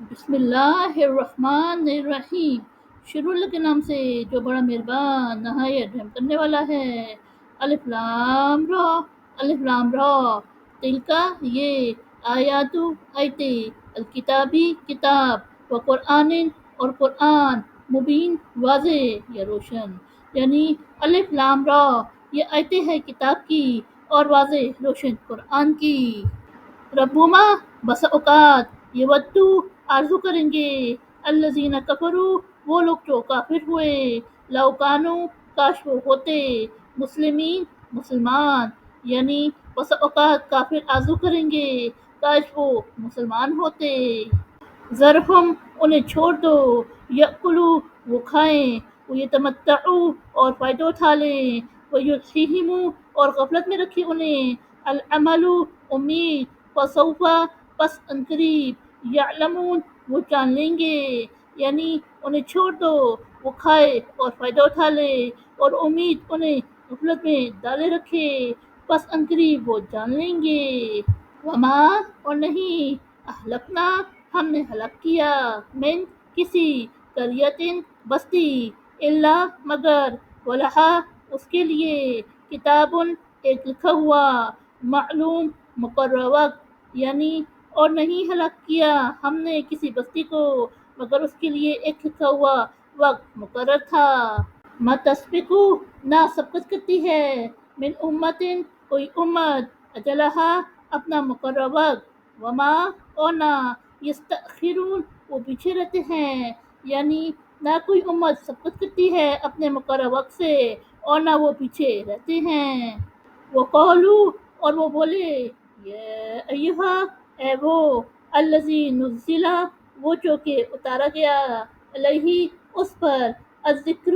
بسم اللہ الرحمن الرحیم، شروع اللہ کے نام سے جو بڑا مہربان نہایت رحم کرنے والا ہے۔ الف لام را، الف لام را، تلکا یہ، آیات آیت، الکتابی کتاب، و قرآن اور قرآن، مبین واضح یا روشن، یعنی الف لام را یہ آیتیں ہیں کتاب کی اور واضح روشن قرآن کی۔ ربما بس اوقات یہ ودو آرزو کریں گے، الذین کفروا وہ لوگ جو کافر ہوئے، لو کانوا کاش وہ ہوتے، مسلمین مسلمان، یعنی بس اوقات کافر آرزو کریں گے کاش وہ مسلمان ہوتے۔ ذرہم انہیں چھوڑ دو، یأکلوا وہ کھائیں، ویتمتعوا اور فائدہ اٹھا لیں، ویلہہم اور غفلت میں رکھے انہیں، الامل امید، فسوف پس عنقریب، یعلمون وہ جان لیں گے، یعنی انہیں چھوڑ دو وہ کھائے اور فائدہ اٹھا لے، اور امید انہیں غفلت میں ڈالے رکھے، پس عنقریب وہ جان لیں گے۔ وما اور نہیں، اہلکنا ہم نے ہلاک کیا، من کسی، قریتن بستی، الا مگر، ولہا اس کے لیے، کتابن ایک لکھا ہوا، معلوم مقرر وقت، یعنی اور نہیں ہلاک کیا ہم نے کسی بستی کو مگر اس کے لیے ایک لکھا ہوا وقت مقرر تھا۔ ما تسبقو نہ سبقت کرتی ہے، من امتن کوئی امت، اجلہا اپنا مقرر وقت، وما اور نہ، یستأخرون وہ پیچھے رہتے ہیں، یعنی نہ کوئی امت سبقت کرتی ہے اپنے مقرر وقت سے اور نہ وہ پیچھے رہتے ہیں۔ وقالو اور وہ بولے، یا ایہا اے وہ، الذی نزل وہ جو کہ اتارا گیا، علیہ اس پر، الذکر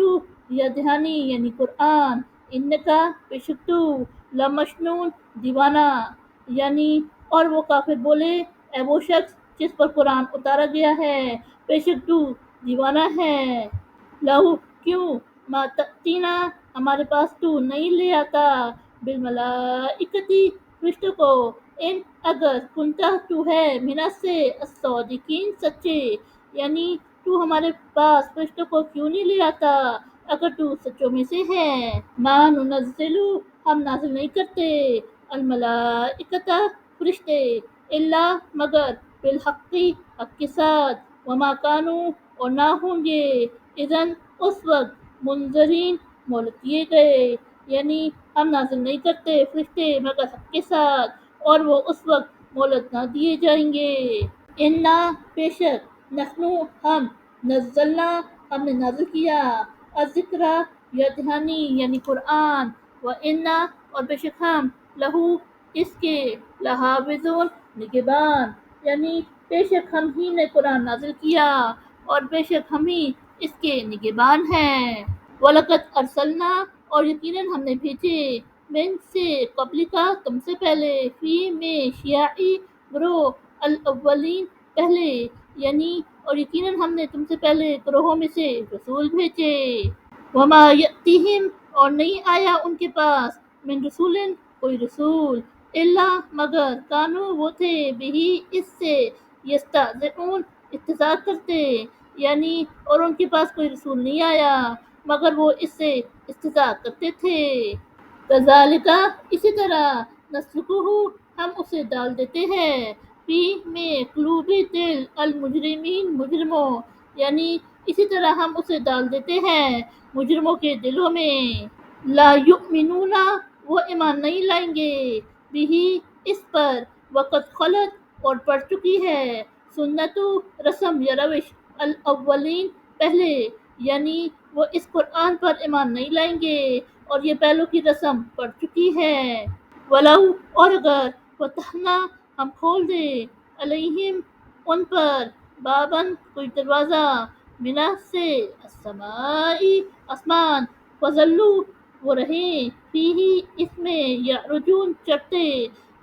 یا دہانی یعنی قرآن، انکا بے شک تو، لمجنون دیوانہ، یعنی اور وہ کافر بولے، اے وہ شخص جس پر قرآن اتارا گیا ہے بے شک تو دیوانہ ہے۔ لہو کیوں، ما تأتینا ہمارے پاس تو نہیں لے آتا، بالملائکتی فرشتوں کو، ان اگر کنتا تو ہے، منا سے، الصادقین سچے، یعنی تو ہمارے پاس فرشتوں کو کیوں نہیں لے آتا اگر تو سچوں میں سے ہے۔ ما ننزل ہم نازل نہیں کرتے، الملائکۃ فرشتے، الا مگر، بالحق حق کے ساتھ، وما کانوا اور نہ ہوں گے، اذن اس وقت، منظرین مہلت دیے گئے، یعنی ہم نازل نہیں کرتے فرشتے مگر حق کے ساتھ اور وہ اس وقت مہلت نہ دیے جائیں گے۔ انا بے شک، نحن ہم، نزلنا ہم نے نازل کیا، الذکر یا دہانی یعنی قرآن، و انا اور بے شک ہم، لہو اس کے، لحافظون نگہبان، یعنی بے شک ہم ہی نے قرآن نازل کیا اور بے شک ہم ہی اس کے نگہبان ہیں۔ وَلَقَدْ أَرْسَلْنَا اور یقیناً ہم نے بھیجے، من سے قبل کا تم سے پہلے، فی میں شیعی گروہ، الاولین پہلے، یعنی اور یقیناً ہم نے تم سے پہلے گروہوں میں سے رسول بھیجے۔ وما یأتیہم اور نہیں آیا ان کے پاس، من رسول کوئی رسول، الا مگر، کانوا وہ تھے، بہی اس سے، یستہزئون استہزاء کرتے، یعنی اور ان کے پاس کوئی رسول نہیں آیا مگر وہ اس سے استہزاء کرتے تھے۔ کذالک اسی طرح، نسلکہ ہم اسے ڈال دیتے ہیں، فی میں قلوب دل، المجرمین مجرموں، یعنی اسی طرح ہم اسے ڈال دیتے ہیں مجرموں کے دلوں میں، لا یؤمنون وہ ایمان نہیں لائیں گے، بہ اس پر، وقد خلت اور پڑ چکی ہے، سنت رسم یا روش، الاولین پہلے، یعنی وہ اس قرآن پر ایمان نہیں لائیں گے اور یہ پہلوں کی رسم پڑ چکی ہے۔ ولو اور اگر، فتحنا ہم کھول دیں، علیہم ان پر، باباً کوئی دروازہ، منا سے، السمائی آسمان، فظلوا وہ رہیں، فیہ اس میں، یعرجون چڑھتے،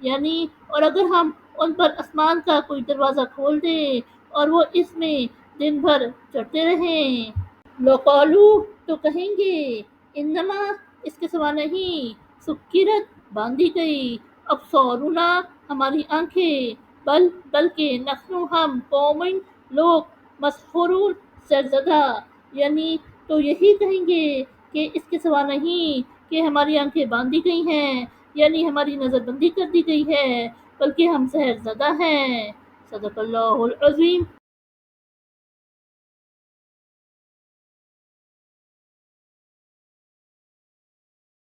یعنی اور اگر ہم ان پر آسمان کا کوئی دروازہ کھول دیں اور وہ اس میں دن بھر چڑھتے رہیں، لقالو تو کہیں گے، انما اس کے سوا نہیں، سکرت باندھی گئی، ابصارنا ہماری آنکھیں، بلکہ نحن ہم، قوم لوگ مسحورون سرزدہ، یعنی تو یہی کہیں گے کہ اس کے سوا نہیں کہ ہماری آنکھیں باندھی گئی ہیں، یعنی ہماری نظر بندی کر دی گئی ہے، بلکہ ہم سحر زدہ ہیں۔ صدق اللہ العظیم۔